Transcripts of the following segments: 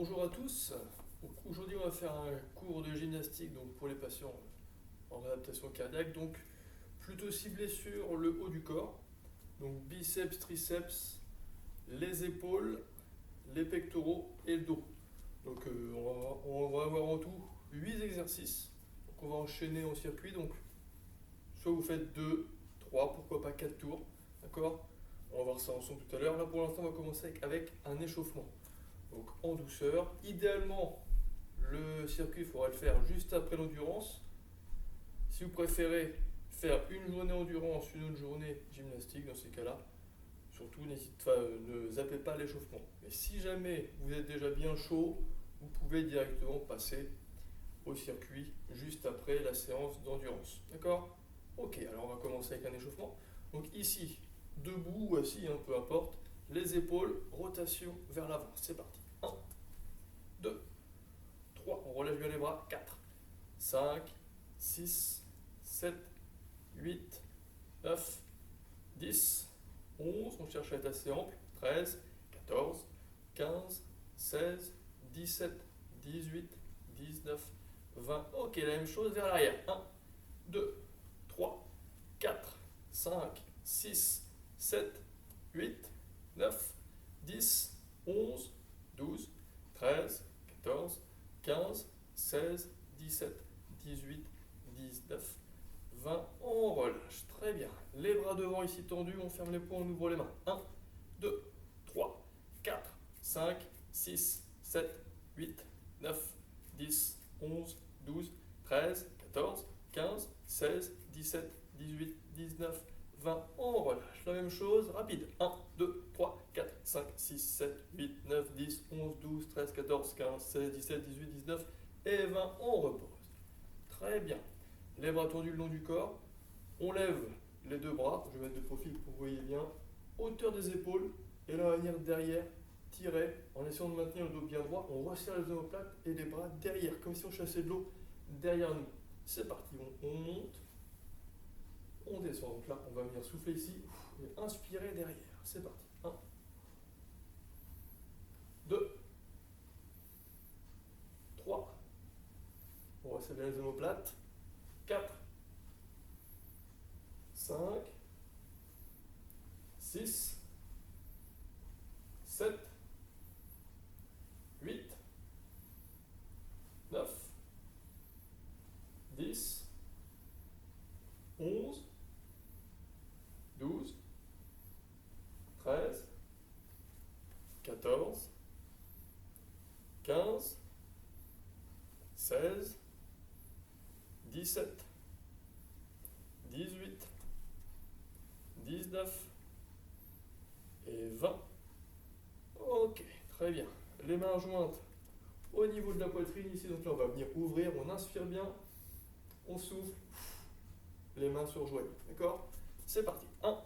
Bonjour à tous. Donc, aujourd'hui, on va faire un cours de gymnastique donc, pour les patients en adaptation cardiaque, donc plutôt ciblé sur le haut du corps, donc biceps, triceps, les épaules, les pectoraux et le dos. Donc on va avoir en tout 8 exercices. Donc on va enchaîner en circuit, donc soit vous faites 2, 3, pourquoi pas 4 tours, d'accord? On va voir ça ensemble tout à l'heure. Là pour l'instant, on va commencer avec un échauffement. Donc en douceur. Idéalement, le circuit, il faudra le faire juste après l'endurance. Si vous préférez faire une journée endurance, une autre journée gymnastique, dans ces cas-là, surtout ne zappez pas l'échauffement. Mais si jamais vous êtes déjà bien chaud, vous pouvez directement passer au circuit juste après la séance d'endurance. D'accord? Ok, alors on va commencer avec un échauffement. Donc ici, debout ou assis, peu importe, les épaules, rotation vers l'avant. C'est parti. 1, 2, 3, on relève bien les bras. 4, 5, 6, 7, 8, 9, 10, 11, on cherche à être assez ample. 13, 14, 15, 16, 17, 18, 19, 20. Ok, la même chose vers l'arrière. 1, 2, 3, 4, 5, 6, 7, 8, 9, 10, 11, 12, 13, 14, 15, 16, 17, 18, 19, 20. On relâche. Très bien. Les bras devant ici tendus, on ferme les poings, on ouvre les mains. 1, 2, 3, 4, 5, 6, 7, 8, 9, 10, 11, 12, 13, 14, 15, 16, 17, 18, 19, 20. On relâche. La même chose, rapide. 1, 2, 3, 4, 5, 6, 7, 8, 9, 10, 11, 12, 13, 14, 15, 16, 17, 18, 19 et 20. On repose. Très bien. Les bras tendus le long du corps. On lève les deux bras. Je vais mettre de profil pour que vous voyez bien. Hauteur des épaules. Et là, on va venir derrière, tirer en essayant de maintenir le dos bien droit. On resserre les omoplates et les bras derrière, comme si on chassait de l'eau derrière nous. C'est parti. On monte. On descend. Donc là, on va venir souffler ici et inspirer derrière. C'est parti. 1, 2, 3. On resserre bien les omoplates. 4, 5, 6, 7, 8, 9, 10, 11, 12, 13, 14, 15, 16, 17, 18, 19 et 20. Ok, très bien. Les mains jointes au niveau de la poitrine ici. Donc là, on va venir ouvrir. On inspire bien. On souffle. Les mains se rejoignent. D'accord? C'est parti. 1,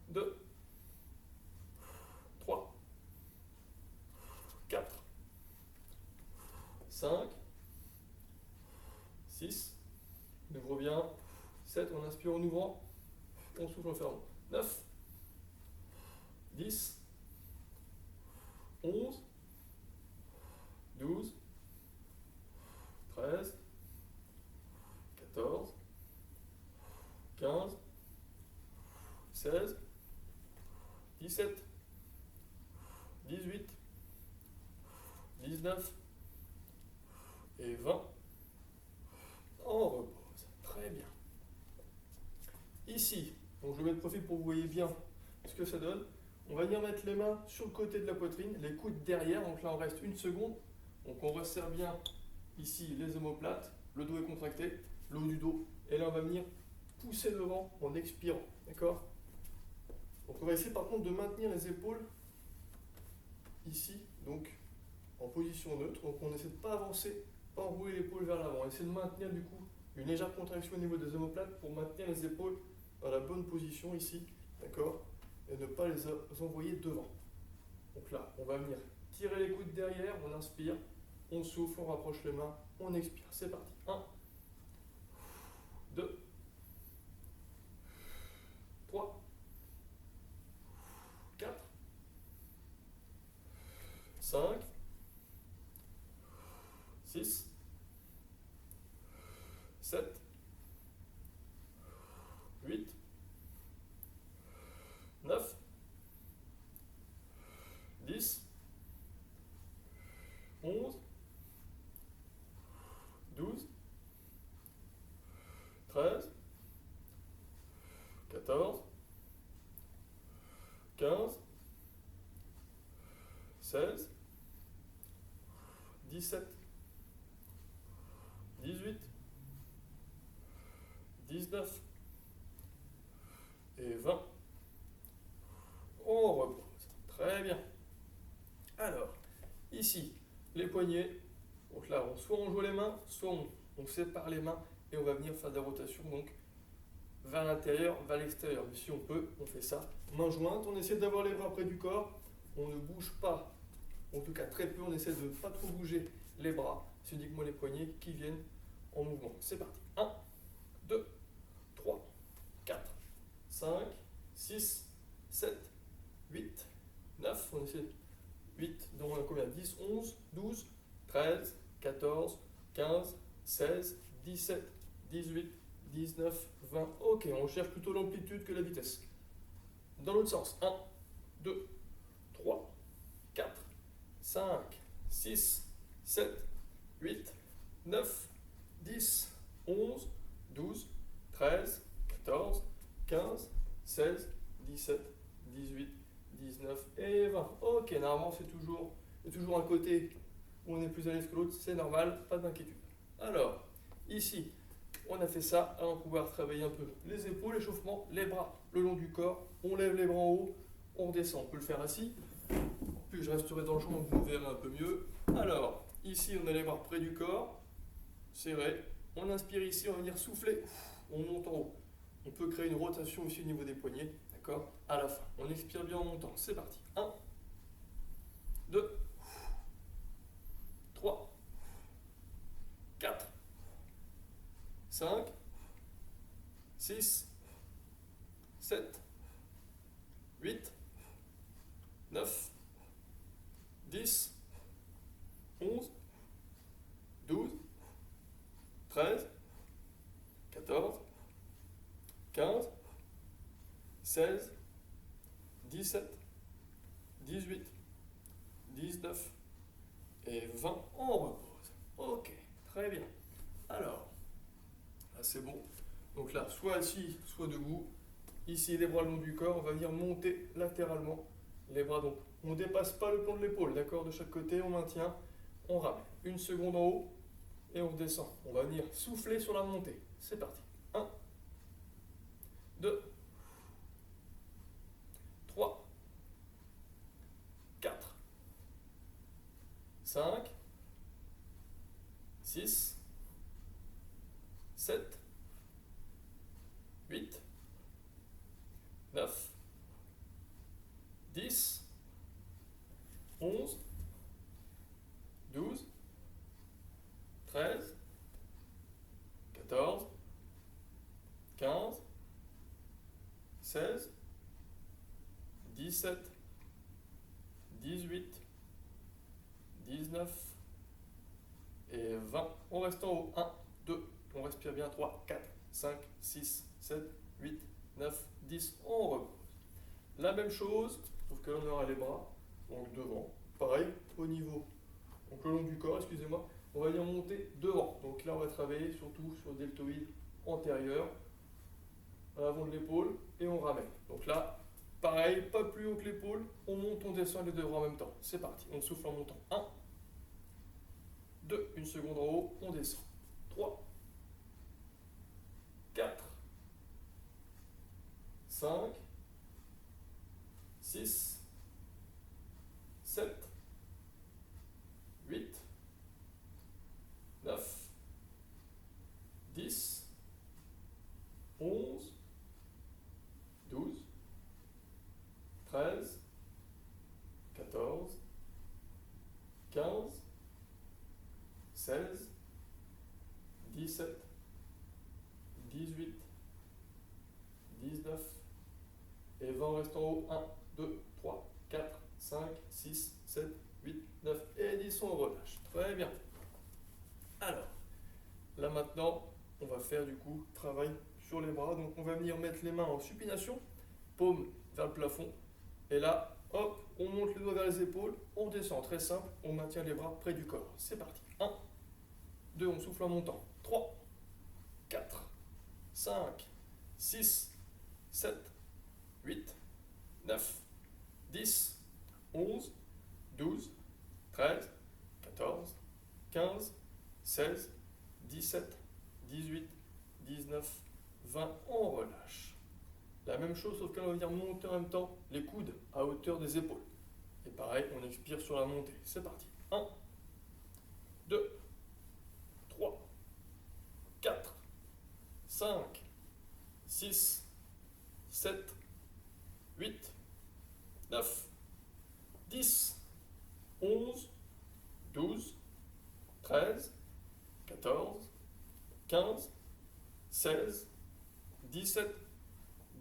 2, 3, 4, 5, 6, on ouvre bien. 7, on inspire en ouvrant. On souffle en fermant. 9, 10, 11, 12, 13, 14, 15, 16, 17, 18, 19 et 20. On repose. Très bien. Ici, donc je mets le profil pour que vous voyez bien ce que ça donne. On va venir mettre les mains sur le côté de la poitrine, les coudes derrière. Donc là, on reste une seconde. Donc on resserre bien ici les omoplates. Le dos est contracté, le haut du dos. Et là, on va venir pousser devant en expirant. D'accord? Donc on va essayer par contre de maintenir les épaules ici, donc en position neutre. Donc on essaie de ne pas avancer, pas enrouler l'épaule vers l'avant. On essaie de maintenir du coup une légère contraction au niveau des omoplates pour maintenir les épaules dans la bonne position ici, d'accord? Et ne pas les envoyer devant. Donc là, on va venir tirer les coudes derrière, on inspire, on souffle, on rapproche les mains, on expire. C'est parti. 1, 2, 3, 4, 5, 6, 7, 8, 9, 10, 11, 12, 13, 14, 15, 16, 17, 18, 19 et 20. On repose. Très bien. Alors, ici, les poignets. Donc là, soit on joue les mains, soit on sépare les mains et on va venir faire des rotations donc vers l'intérieur, vers l'extérieur. Mais si on peut, on fait ça. Main jointe, on essaie d'avoir les bras près du corps. On ne bouge pas, en tout cas très peu, on essaie de ne pas trop bouger les bras. C'est uniquement les poignets qui viennent en mouvement. C'est parti. 1, 2, 3, 4, 5, 6, 7, 8, 9. On essaie 8, donc on a combien? 10, 11, 12, 13, 14, 15, 16, 17, 18, 19, 20. Ok, on cherche plutôt l'amplitude que la vitesse. Dans l'autre sens. 1, 2, 3, 4, 5, 6, 7, 8, 9, 10, 11, 12, 13, 14, 15, 16, 17, 18, 19 et 20. Ok, normalement c'est toujours un côté où on est plus à l'aise que l'autre, c'est normal, pas d'inquiétude. Alors, ici, on a fait ça, on va pouvoir travailler un peu les épaules, l'échauffement, les bras le long du corps, on lève les bras en haut, on redescend, on peut le faire assis, puis je resterai dans le champ, vous verrez un peu mieux. Alors, ici on a les bras près du corps, serré, on inspire ici, on va venir souffler, on monte en haut. On peut créer une rotation aussi au niveau des poignets, d'accord? À la fin, on expire bien en montant, c'est parti. 1, 2, 3, 4, 5, 6, 7, 8, 9, 10, 11, 12, 13, 14, 15, 16, 17, 18, 19 et 20. On repose. Ok, très bien. Alors, là c'est bon. Donc là, soit assis, soit debout. Ici, les bras le long du corps. On va venir monter latéralement les bras. Donc, on ne dépasse pas le plan de l'épaule, d'accord? De chaque côté, on maintient, on ramène. Une seconde en haut et on descend. On va venir souffler sur la montée. C'est parti. 1, 2, 3, 4, 5, 6, 7, 8, 9, 10, 11, 12, 13, 14, 15, 16, 17, 18, 19 et 20. On reste en haut. 1, 2, on respire bien. 3, 4, 5, 6, 7, 8, 9, 10. On repose. La même chose, sauf que là on aura les bras, donc devant. Pareil, au niveau, donc le long du corps, excusez-moi, on va venir monter devant. Donc là on va travailler surtout sur le deltoïde antérieur, à l'avant de l'épaule, et on ramène. Donc là, pareil, pas plus haut que l'épaule, on monte, on descend les deux bras en même temps. C'est parti, on souffle en montant. 1, 2, une seconde en haut, on descend. 3, 4, 5, 6, 7, 8, 9, 10, 11, 12, 13, 14, 15, 16, 17, 18, 19 et 20. Reste en haut. 1, 2, 3, 4, 5, 6, 7, 8, 9 et 10. On relâche. Très bien. Alors, là maintenant, on va faire du coup travail sur les bras. Donc on va venir mettre les mains en supination, paume vers le plafond. Et là, hop, on monte les doigts vers les épaules, on descend, très simple, on maintient les bras près du corps. C'est parti. 1, 2, on souffle en montant. 3, 4, 5, 6, 7, 8, 9, 10, 11, 12, 13, 14, 15, 16, 17, 18, 19, 20. On relâche. La même chose, sauf qu'on va venir monter en même temps les coudes à hauteur des épaules. Et pareil, on expire sur la montée. C'est parti. 1, 2, 3, 4, 5, 6, 7, 8, 9, 10, 11, 12, 13, 14, 15, 16, 17,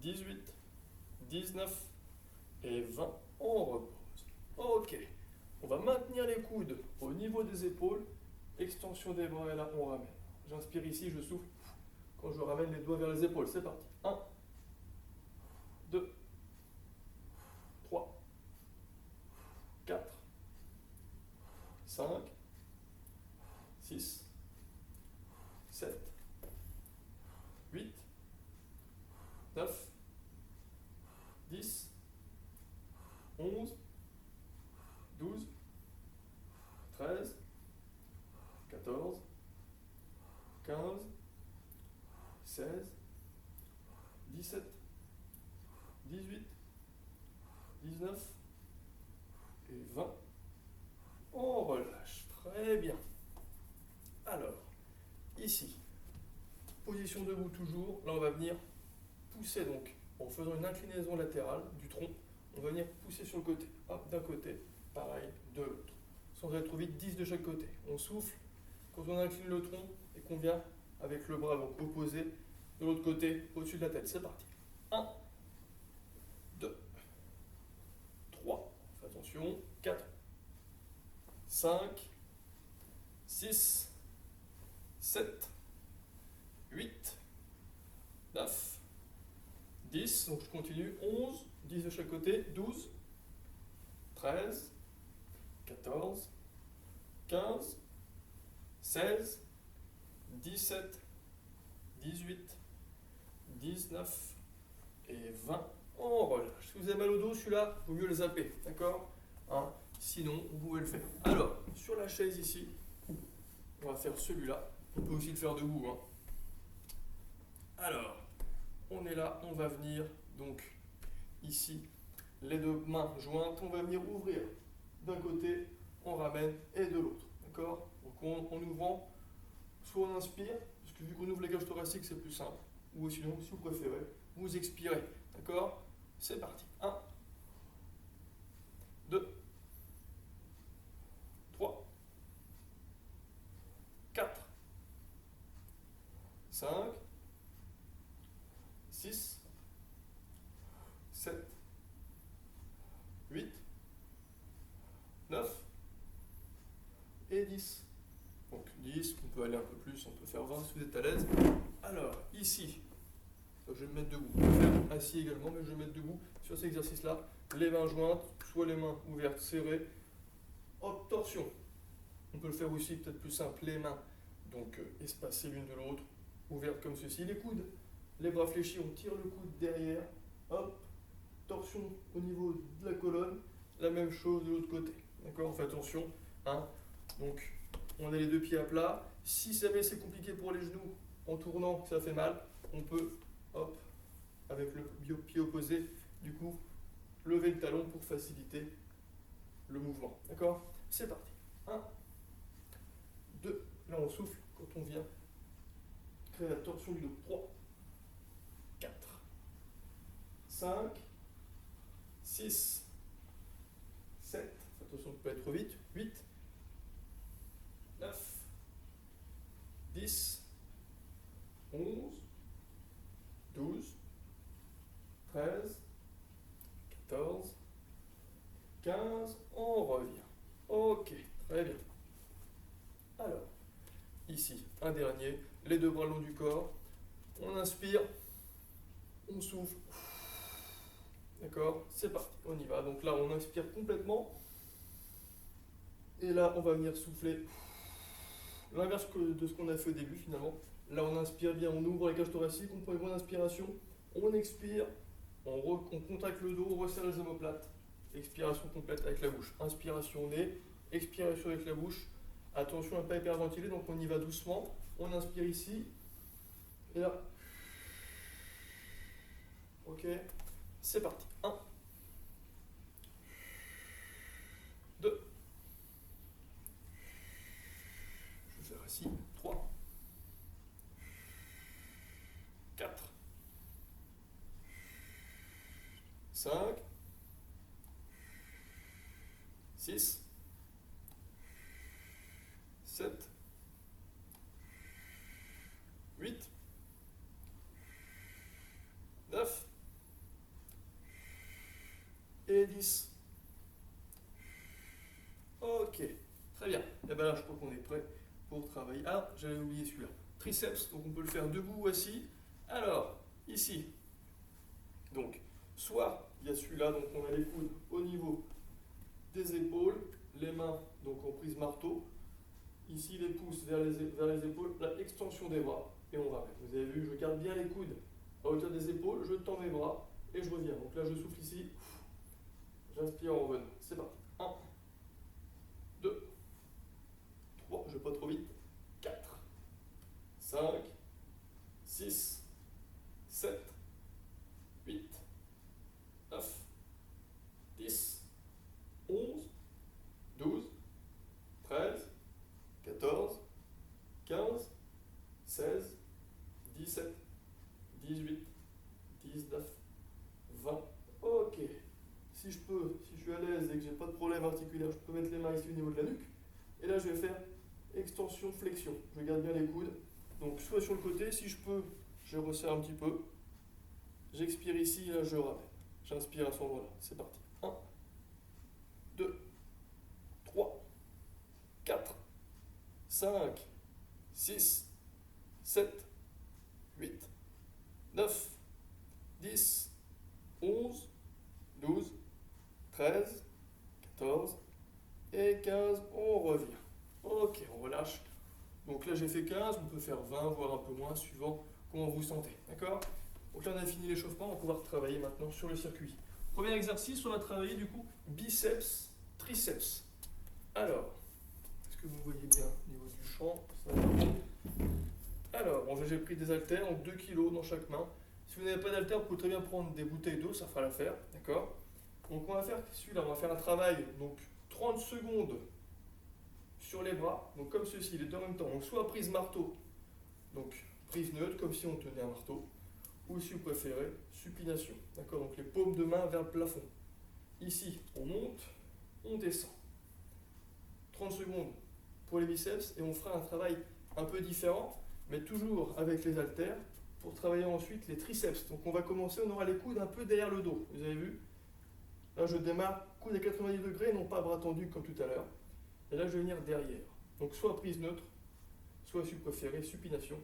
18, 19 et 20. On repose. Ok. On va maintenir les coudes au niveau des épaules. Extension des bras et là on ramène. J'inspire ici, je souffle. Quand je ramène les doigts vers les épaules, c'est parti. 1, 2, 3, 4, 5, 6, 7, 8, 9, 10, 11, 12, 13, 14, 15, 16, 17, 18, 19 et 20. On relâche. Très bien. Alors, ici, position debout toujours. Là, on va venir pousser donc en faisant une inclinaison latérale du tronc. On va venir pousser sur le côté. Hop, d'un côté, pareil, de l'autre. Sans aller trop vite, 10 de chaque côté. On souffle quand on incline le tronc et qu'on vient avec le bras donc opposé de l'autre côté, au-dessus de la tête. C'est parti. 1, 2, 3, fais attention, 4, 5, 6, 7, 8, 9, 10, donc je continue, 11, 10 de chaque côté, 12, 13, 14, 15, 16, 17, 18, 19 et 20. On relâche. Si vous avez mal au dos, celui-là, il vaut mieux le zapper, d'accord, hein? Sinon, vous pouvez le faire. Alors, sur la chaise ici, on va faire celui-là. On peut aussi le faire debout, hein. Alors, on est là, on va venir, donc, ici, les deux mains jointes, on va venir ouvrir d'un côté, on ramène, et de l'autre, d'accord? Donc, en ouvrant, soit on inspire, parce que vu qu'on ouvre la cage thoracique, c'est plus simple, ou sinon, si vous préférez, vous expirez, d'accord? C'est parti. 1, 2, 3, 4, 5, 6, 7, 8, 9 et 10. Donc 10, on peut aller un peu plus, on peut faire 20 si vous êtes à l'aise. Alors, ici, je vais me mettre debout. Je vais faire assis également, mais je vais me mettre debout sur cet exercice-là. Les mains jointes, soit les mains ouvertes, serrées. Hop, torsion. On peut le faire aussi, peut-être plus simple, les mains, donc espacées l'une de l'autre, ouvertes comme ceci. Les coudes, les bras fléchis, on tire le coude derrière. Hop, torsion au niveau de la colonne. La même chose de l'autre côté. D'accord, on fait attention. Hein. Donc, on a les deux pieds à plat. Si jamais c'est compliqué pour les genoux, en tournant, que ça fait mal, on peut, hop, avec le pied opposé, du coup, lever le talon pour faciliter le mouvement. D'accord? C'est parti. 1, 2, là on souffle quand on vient créer la torsion du dos. 3, 4, 5, 6, 7, attention de ne pas être trop vite, 8, 9, 10, 11, 12, 13, 14, 15, on revient. Ok, très bien. Alors, ici. un dernier, les deux bras le long du corps. On inspire, on souffle. D'accord? C'est parti, on y va. Donc là, on inspire complètement. Et là, on va venir souffler. L'inverse de ce qu'on a fait au début finalement. Là, on inspire bien, on ouvre la cage thoracique, on prend une bonne inspiration. On expire, on contracte le dos, on resserre les omoplates. Expiration complète avec la bouche. Inspiration nez, expiration avec la bouche. Attention à ne pas hyperventiler, donc on y va doucement. On inspire ici. Et là. Ok. C'est parti. 1. 2. Je vais faire ici. 3. 4. 5. 6. 7. 8. 9. Et 10. Ok, très bien. Et bien là, je crois qu'on est prêt pour travailler. Ah, j'avais oublié celui-là. Triceps, donc on peut le faire debout ou assis. Alors, ici, donc, soit il y a celui-là, donc on a les coudes au niveau des épaules, les mains donc en prise marteau. Ici, les pouces vers les épaules, la extension des bras, et on va. Vous avez vu, je garde bien les coudes à hauteur des épaules, je tends mes bras, et je reviens. Donc là, je souffle ici, j'inspire en revenant. C'est parti. 1, 2, 3, je ne vais pas trop vite. 4, 5, 6, 7, 8, 9, 10, 11, 12, 13, 14, 15, 16, 17, 18, 19, 20. Ok. Si je suis à l'aise et que j'ai pas de problème articulaire, je peux mettre les mains ici au niveau de la nuque. Et là, je vais faire extension, flexion. Je garde bien les coudes. Donc, soit sur le côté, si je peux, je resserre un petit peu. J'expire ici, et là, je ramène. J'inspire à ce moment-là. C'est parti. 1, 2, 3, 4, 5, 6, 7, 8, 9, 10, 11, 12, 13, 14 et 15. On revient. Ok, on relâche. Donc là, j'ai fait 15, on peut faire 20, voire un peu moins, suivant comment vous sentez. D'accord? Donc là, on a fini l'échauffement, on va pouvoir travailler maintenant sur le circuit. Premier exercice, on va travailler du coup biceps, triceps. Alors, est-ce que vous voyez bien au niveau du champ? Alors, bon, j'ai pris des haltères, donc 2 kg dans chaque main. Si vous n'avez pas d'haltères, vous pouvez très bien prendre des bouteilles d'eau, ça fera l'affaire. D'accord? Donc on va faire celui-là, on va faire un travail, donc 30 secondes sur les bras, donc comme ceci, les deux en même temps. Donc soit prise marteau, donc prise neutre, comme si on tenait un marteau, ou si vous préférez, supination. D'accord? Donc les paumes de main vers le plafond. Ici, on monte, on descend. 30 secondes pour les biceps et on fera un travail un peu différent, mais toujours avec les haltères, pour travailler ensuite les triceps. Donc on va commencer, on aura les coudes un peu derrière le dos, vous avez vu? Là je démarre, coude à 90 degrés, non pas bras tendus comme tout à l'heure. Et là je vais venir derrière. Donc soit prise neutre, soit si vous préférez supination.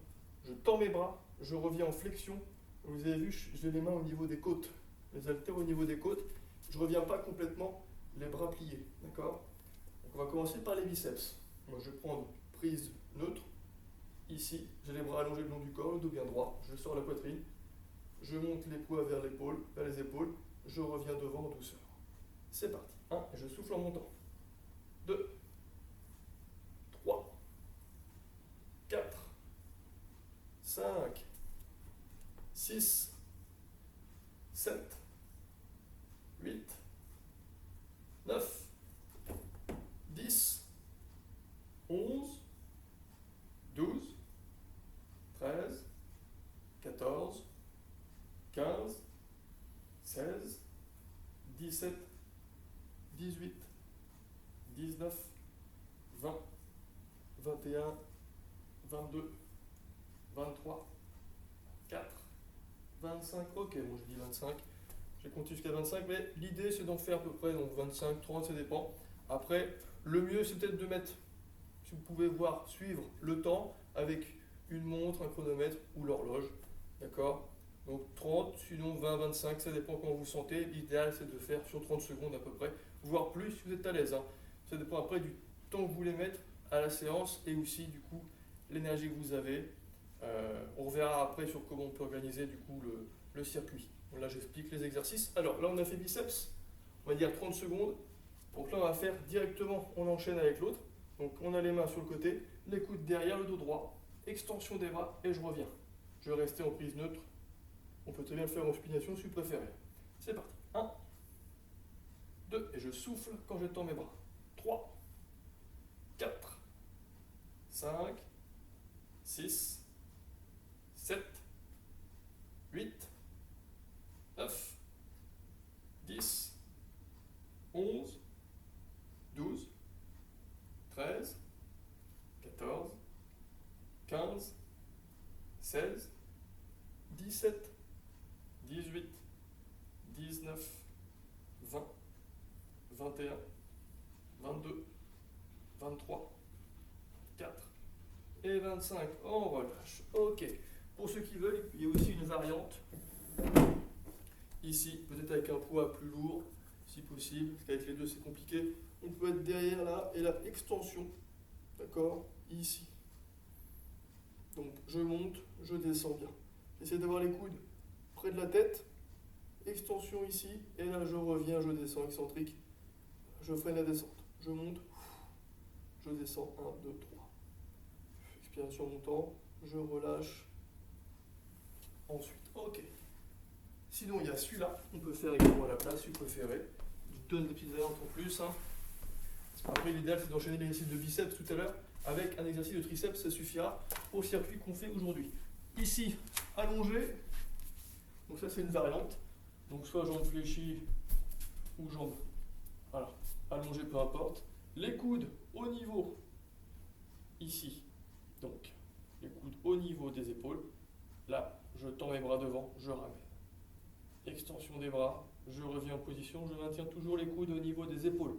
Je tends mes bras, je reviens en flexion. Vous avez vu, j'ai les mains au niveau des côtes, les haltères au niveau des côtes. Je ne reviens pas complètement les bras pliés, d'accord? Donc on va commencer par les biceps. Moi je vais prendre prise neutre. Ici, j'ai les bras allongés le long du corps, le dos bien droit. Je sors la poitrine. Je monte les poids vers les épaules. Je reviens devant en douceur. C'est parti. 1, et je souffle en montant. 2, 3, 4, 5, 6, 7, 8, 9, 10, 11, 12, 13, 14, 15, 16, 17, 18, 19, 20, 21, 22, 23, 4, 25. Ok, bon, je dis 25. J'ai compté jusqu'à 25, mais l'idée c'est d'en faire à peu près donc 25, 30, ça dépend. Après, le mieux c'est peut-être de mettre, si vous pouvez voir, suivre le temps avec une montre, un chronomètre ou l'horloge. D'accord? Donc 30, sinon 20, 25, ça dépend comment vous sentez. L'idéal, c'est de faire sur 30 secondes à peu près, voire plus si vous êtes à l'aise, hein. Ça dépend après du temps que vous voulez mettre à la séance et aussi du coup l'énergie que vous avez. On reverra après sur comment on peut organiser du coup le circuit. Bon, là, j'explique les exercices. Alors là, on a fait biceps, on va dire 30 secondes. Donc là, on va faire directement, on enchaîne avec l'autre. Donc on a les mains sur le côté, les coudes derrière, le dos droit, extension des bras et je reviens. Je vais rester en prise neutre. On peut très bien le faire en supination si vous préférez. C'est parti. 1, 2, et je souffle quand j'étends mes bras. 3, 4, 5, 6, 7, 8, 9, 10, 11, 12, 13, 14, 15, 16, 17, 18, 19, 20, 21, 22, 23, 4 et 25. On relâche. Ok. Pour ceux qui veulent, il y a aussi une variante. Ici, peut-être avec un poids plus lourd, si possible, parce qu'avec les deux c'est compliqué. On peut être derrière là et la extension. D'accord? Ici. Donc je monte, je descends bien. J'essaie d'avoir les coudes près de la tête. Extension ici, et là je reviens, je descends, excentrique. Je freine la descente. Je monte, je descends, 1, 2, 3. Expiration montant, je relâche. Ensuite, ok. Sinon, il y a celui-là, on peut faire également à la place si vous préférez. Je donne des petites variantes en plus. Hein. Après, l'idéal, c'est d'enchaîner l'exercice de biceps tout à l'heure avec un exercice de triceps, ça suffira au circuit qu'on fait aujourd'hui. Ici, allongé. Donc ça, c'est une variante. Donc soit jambes fléchies ou jambes allongées, peu importe. Les coudes au niveau, ici. Donc, les coudes au niveau des épaules. Là, je tends mes bras devant, je ramène. Extension des bras, je reviens en position, je maintiens toujours les coudes au niveau des épaules.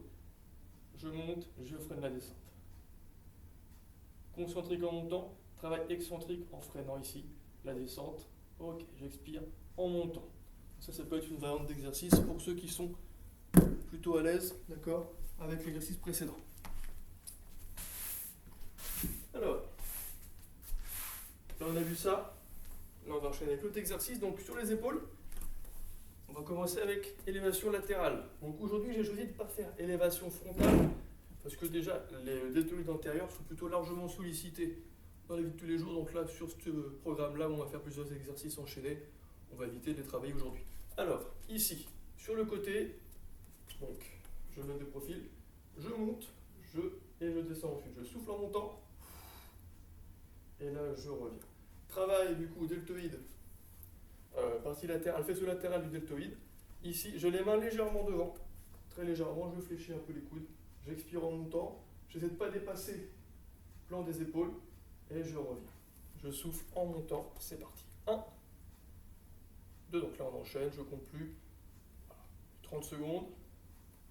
Je monte, je freine la descente. Concentrique en montant, travail excentrique en freinant ici, la descente. Ok, j'expire en montant. Ça peut être une variante d'exercice pour ceux qui sont plutôt à l'aise, d'accord, avec l'exercice précédent. Alors, là on a vu ça. Là on va enchaîner avec l'autre exercice. Donc sur les épaules, on va commencer avec élévation latérale. Donc aujourd'hui, j'ai choisi de ne pas faire élévation frontale parce que déjà, les deltoïdes antérieurs sont plutôt largement sollicités dans la vie de tous les jours. Donc là, sur ce programme-là, on va faire plusieurs exercices enchaînés. On va éviter de les travailler aujourd'hui. Alors, ici, sur le côté, donc, je mets de profil, je monte, et je descends ensuite. Je souffle en montant, et là, je reviens. Travail, du coup, deltoïde. Partie latérale, faisceau latéral du deltoïde. Ici, j'ai les mains légèrement devant, très légèrement, je fléchis un peu les coudes, j'expire en montant, j'essaie de ne pas dépasser le plan des épaules, et je reviens. Je souffle en montant, c'est parti. 1, 2, donc là on enchaîne, je compte plus. Voilà. 30 secondes,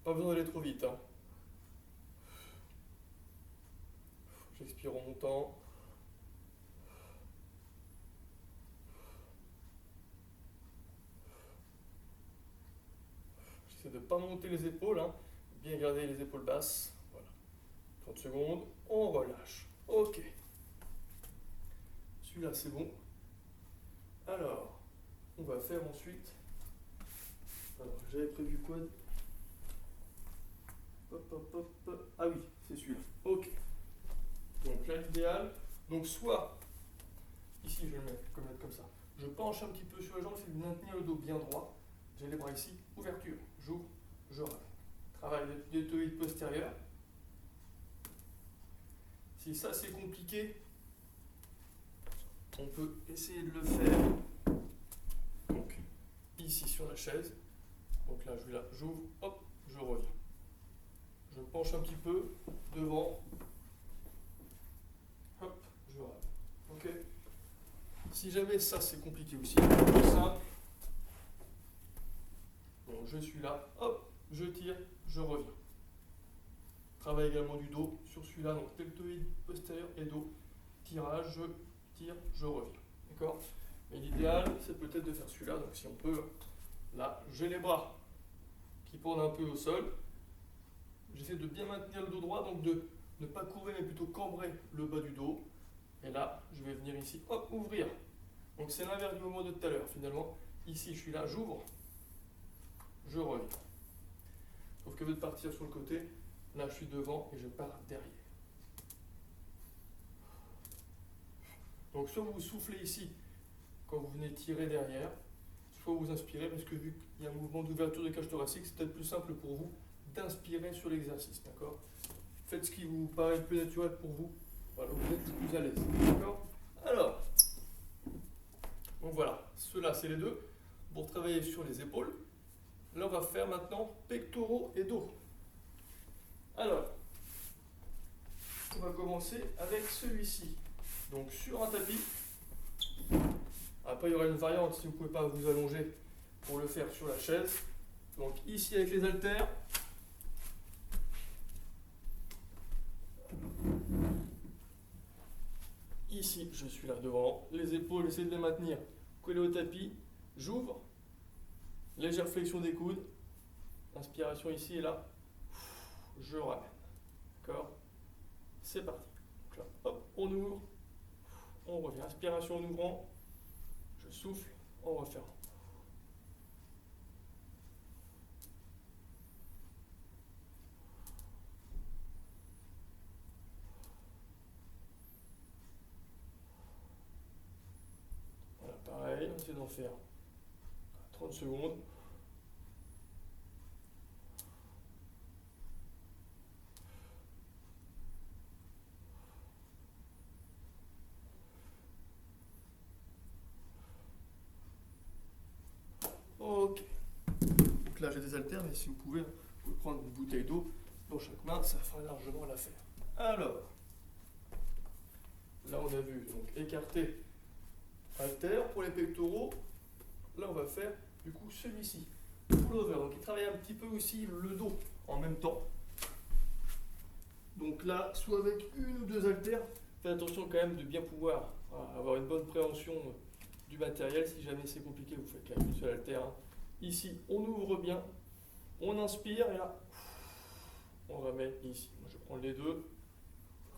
pas besoin d'aller trop vite. Hein. J'expire en montant. J'essaie de ne pas monter les épaules, hein. Bien garder les épaules basses. Voilà. 30 secondes, on relâche. Ok. Celui-là c'est bon. Alors, on va faire ensuite. Alors, j'avais prévu quoi? Hop, hop, hop. Ah oui, c'est celui-là. Ok. Donc là, l'idéal. Donc, soit, ici, je vais le mettre comme ça. Je penche un petit peu sur les jambes, c'est de maintenir le dos bien droit. J'ai les bras ici. Ouverture. J'ouvre, je ramène. Travail de deltoïde postérieur. Si ça, c'est compliqué, on peut essayer de le faire. Donc, ici sur la chaise. Donc là, j'ouvre, hop, je reviens. Je penche un petit peu devant. Hop, je ramène. Ok. Si jamais ça c'est compliqué aussi, c'est simple. Bon, je suis là, hop, je tire, je reviens. Travail également du dos sur celui-là, donc deltoïde postérieur et dos. tirage, je tire, je reviens. D'accord? Mais l'idéal, c'est peut-être de faire celui-là. Donc si on peut, là, j'ai les bras qui pendent un peu au sol. J'essaie de bien maintenir le dos droit, donc de ne pas courber, mais plutôt cambrer le bas du dos. Et là, je vais venir ici, hop, ouvrir. Donc c'est l'inverse du mouvement de tout à l'heure, finalement. Ici, je suis là, j'ouvre, je reviens. Sauf que au lieu de partir sur le côté, là, je suis devant et je pars derrière. Donc soit vous soufflez ici, quand vous venez tirer derrière, soit vous inspirez, parce que vu qu'il y a un mouvement d'ouverture de cage thoracique, c'est peut-être plus simple pour vous d'inspirer sur l'exercice, d'accord? Faites ce qui vous paraît le plus naturel pour vous, voilà, vous êtes le plus à l'aise, d'accord? Alors, donc voilà, ceux-là c'est les deux, pour travailler sur les épaules. Là on va faire maintenant pectoraux et dos. Alors, on va commencer avec celui-ci. Donc sur un tapis, après il y aura une variante si vous ne pouvez pas vous allonger pour le faire sur la chaise. Donc ici avec les haltères, ici je suis là devant, les épaules, essayez de les maintenir collées au tapis, j'ouvre, légère flexion des coudes, inspiration ici et là, je ramène, d'accord? C'est parti. Donc là, hop, on ouvre, on revient, inspiration en ouvrant, je souffle, en refermant. Voilà, pareil, on essaie d'en faire 30 secondes. Ok. Donc là j'ai des haltères, mais si vous pouvez prendre une bouteille d'eau dans chaque main, ça fera largement l'affaire. Alors, là on a vu donc écarter haltères pour les pectoraux. Là on va faire du coup celui-ci, pullover. Donc il travaille un petit peu aussi le dos en même temps. Donc là, soit avec une ou deux haltères, faites attention quand même de bien pouvoir avoir une bonne préhension du matériel. Si jamais c'est compliqué, vous faites quand même une seule haltère. Ici, on ouvre bien, on inspire et là, on ramène ici. Moi, je prends les deux,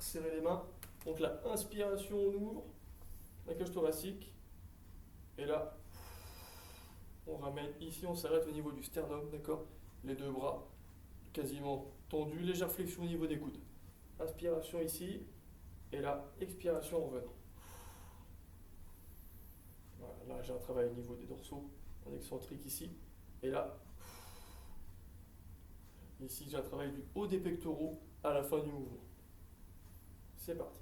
serrer les mains. Donc là, inspiration, on ouvre la cage thoracique et là, on ramène ici, on s'arrête au niveau du sternum, d'accord? Les deux bras quasiment tendus, légère flexion au niveau des coudes. Inspiration ici et là, expiration en revenant. Voilà, là, j'ai un travail au niveau des dorsaux, en excentrique ici. Et là, ici, j'ai un travail du haut des pectoraux à la fin du mouvement. C'est parti.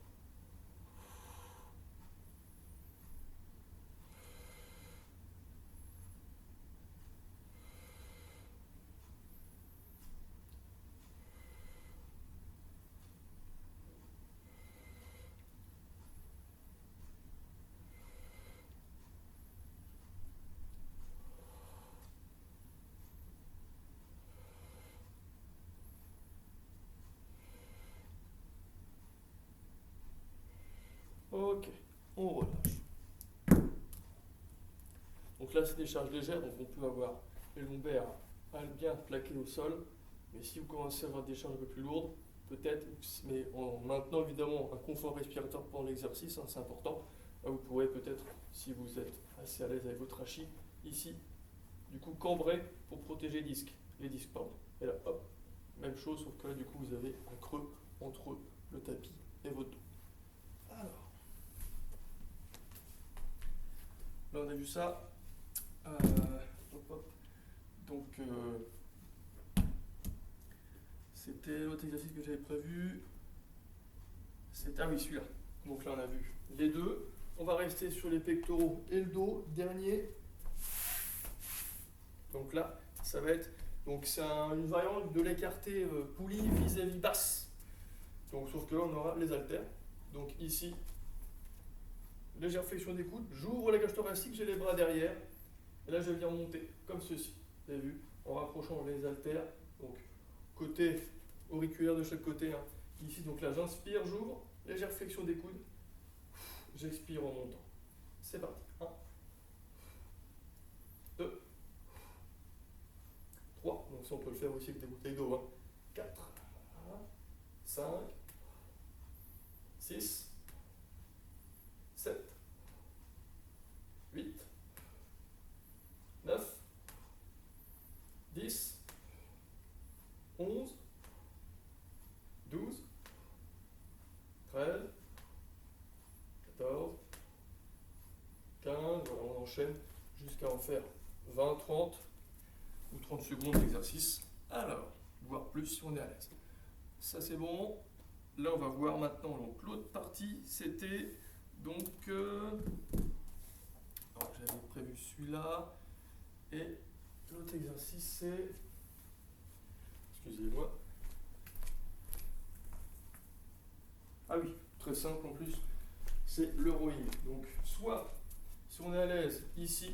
Ok, on relâche. Donc là, c'est des charges légères, donc on peut avoir les lombaires bien plaqués au sol. Mais si vous commencez à avoir des charges un peu plus lourdes, peut-être, mais en maintenant évidemment un confort respiratoire pendant l'exercice, c'est important. Là, vous pourrez peut-être, si vous êtes assez à l'aise avec votre rachis, ici, du coup, cambrer pour protéger les disques, pardon. Et là, hop, même chose, sauf que là, du coup, vous avez un creux entre le tapis et votre dos. Alors. Là, on a vu ça. Donc, c'était l'autre exercice que j'avais prévu. Ah oui, celui-là. Donc là, on a vu les deux. On va rester sur les pectoraux et le dos. Dernier. Donc là, ça va être. Donc c'est une variante de l'écarté poulie vis-à-vis basse. Donc sauf que là, on aura les haltères. Donc ici, légère flexion des coudes, j'ouvre la cage thoracique, j'ai les bras derrière, et là je viens monter, comme ceci, vous avez vu, en rapprochant les haltères, donc côté auriculaire de chaque côté, hein. Ici, donc là j'inspire, j'ouvre, légère flexion des coudes, J'expire en montant. C'est parti. 1, 2, 3. Donc ça, on peut le faire aussi avec des bouteilles d'eau. Hein. 4, 5, 6, 7, 8, 9, 10, 11, 12, 13, 14, 15, voilà, on enchaîne jusqu'à en faire 20, 30 ou 30 secondes d'exercice. Alors, voire plus si on est à l'aise. Ça c'est bon. Là on va voir maintenant donc l'autre partie, c'était donc j'avais prévu celui-là et l'autre exercice c'est, excusez-moi, ah oui, très simple en plus, c'est le rowing. Donc soit si on est à l'aise ici,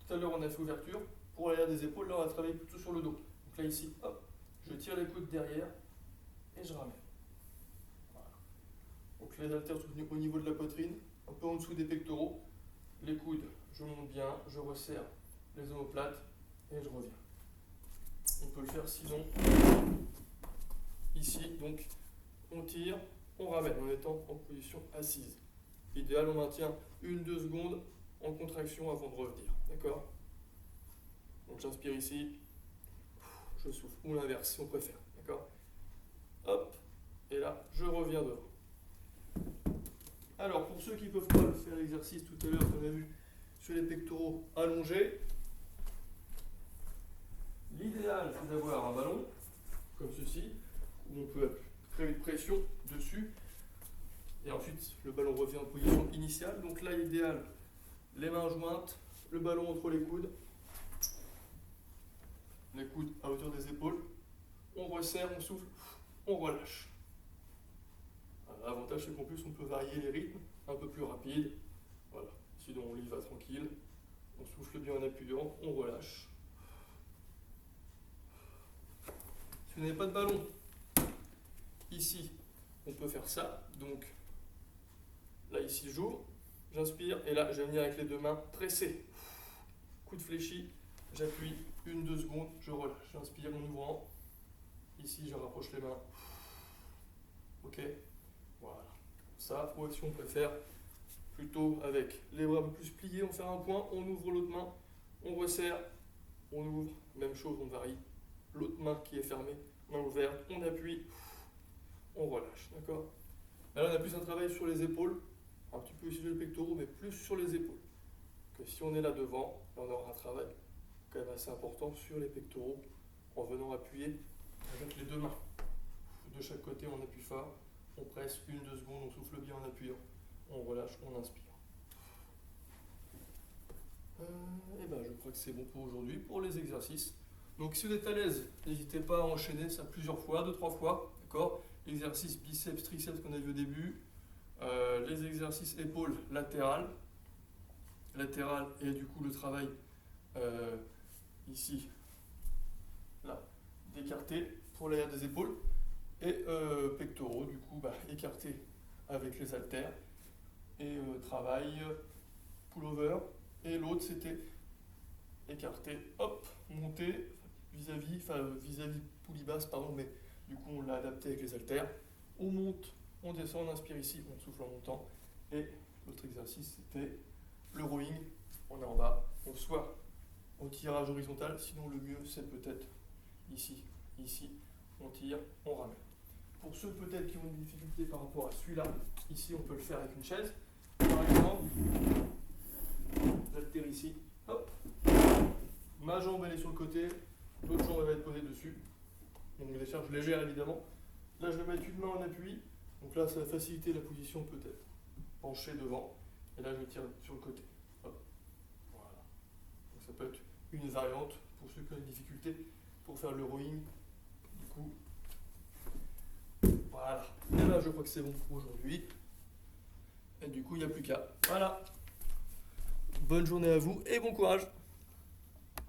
tout à l'heure on a fait ouverture, pour l'arrière des épaules, là on va travailler plutôt sur le dos. Donc là ici, hop, je tire les coudes derrière et je ramène. Voilà. Donc les haltères au niveau de la poitrine, un peu en dessous des pectoraux, les coudes, je monte bien, je resserre les omoplates et je reviens. On peut le faire sinon ici, donc on tire, on ramène en étant en position assise. Idéal, on maintient 1-2 secondes en contraction avant de revenir. D'accord? Donc j'inspire ici, je souffle, ou l'inverse si on préfère. D'accord? Hop, et là, je reviens devant. Alors, pour ceux qui ne peuvent pas faire l'exercice tout à l'heure qu'on a vu sur les pectoraux allongés, l'idéal c'est d'avoir un ballon, comme ceci, où on peut créer une pression dessus, et ensuite le ballon revient en position initiale. Donc là, l'idéal, les mains jointes, le ballon entre les coudes à hauteur des épaules, on resserre, on souffle, on relâche. L'avantage c'est qu'en plus on peut varier les rythmes, un peu plus rapide, voilà. Sinon on y va tranquille, on souffle bien en appuyant, on relâche. Si vous n'avez pas de ballon, ici on peut faire ça, donc là ici j'ouvre, j'inspire et là je vais venir avec les deux mains presser. Coude fléchi, j'appuie 1-2 secondes, je relâche, j'inspire en ouvrant, ici je rapproche les mains, ok, voilà. Ça, ou si on préfère, plutôt avec les bras un peu plus pliés, on fait un point, on ouvre l'autre main, on resserre, on ouvre, même chose, on varie, l'autre main qui est fermée, main ouverte, on appuie, on relâche, d'accord? Là on a plus un travail sur les épaules, un petit peu aussi sur les pectoraux, mais plus sur les épaules. Que si on est là devant, là on aura un travail quand même assez important sur les pectoraux, en venant appuyer avec les deux mains. De chaque côté on appuie fort, on presse 1-2 secondes, on souffle bien en appuyant, on relâche, on inspire. Et ben je crois que c'est bon pour aujourd'hui, pour les exercices. Donc si vous êtes à l'aise, n'hésitez pas à enchaîner ça plusieurs fois, 2-3 fois, d'accord? L'exercice biceps, triceps qu'on a vu au début, les exercices épaules latérales, et du coup le travail ici, là, d'écarter pour l'arrière des épaules, et pectoraux, du coup écartés avec les haltères, et travail pullover, et l'autre c'était écarté, hop, monter vis-à-vis poulie basse, pardon, mais du coup on l'a adapté avec les haltères, on monte, on descend, on inspire ici, on souffle en montant, et l'autre exercice c'était le rowing, on est en bas, donc soit au tirage horizontal, sinon le mieux c'est peut-être ici, on tire, on ramène. Pour ceux peut-être qui ont une difficulté par rapport à celui-là, ici on peut le faire avec une chaise, par exemple, j'altère ici, hop, ma jambe elle est sur le côté, l'autre jambe elle va être posée dessus, donc des charges légères évidemment. Là je vais mettre une main en appui, donc là ça va faciliter la position peut-être, penché devant, et là je tire sur le côté. Hop. Voilà. Donc ça peut être une variante pour ceux qui ont des difficultés pour faire le rowing. Du coup, voilà. Et là je crois que c'est bon pour aujourd'hui. Et du coup il n'y a plus qu'à. Voilà. Bonne journée à vous et bon courage.